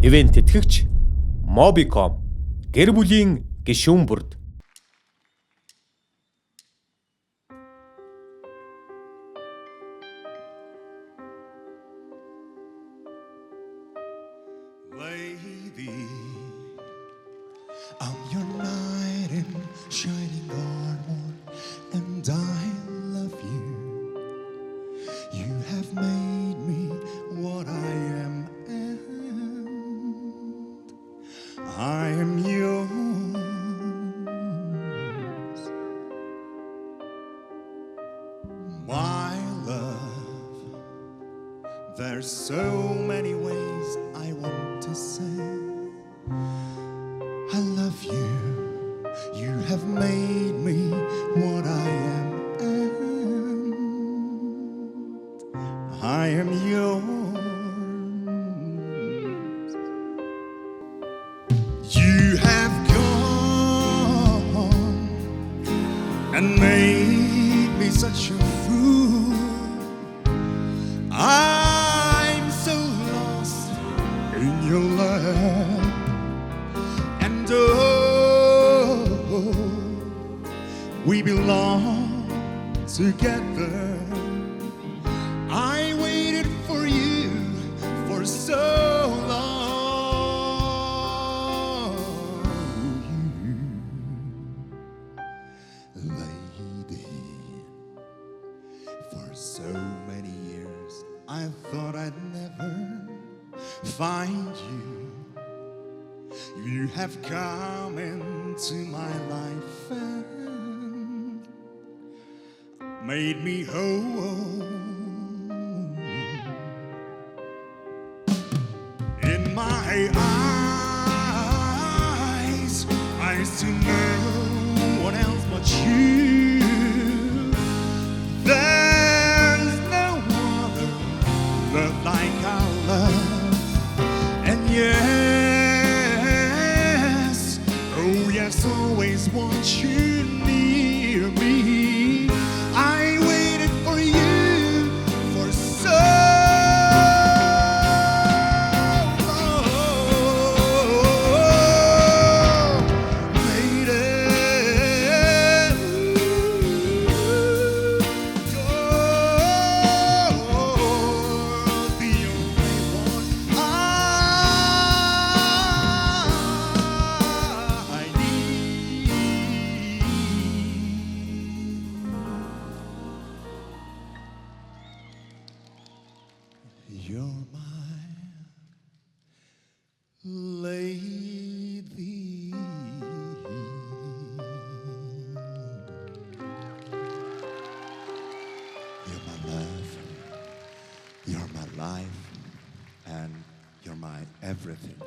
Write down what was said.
Ивент тэтгэгч Mobicom, гэр бүлийн гишүүн бүрд. Lady, I'm your knight in shining armor, and I love you. You have made me what I am, and I am yours. My love, there's so many ways I want to say I love you. You have made me what I am, and I am yours. You have gone and made me such a fool. I'm so lost in your love, and we belong together. I waited for you for so long, lady. For so many years I thought I'd never find you. You have come into my life and made me whole. In my eyes, I see no one else but you. There's no other love like our love, and yes, oh yes, always want you near me. I waited for you for so long, lady. You're the only one I need. You're my lady. You're my love. You're my life, and you're my everything.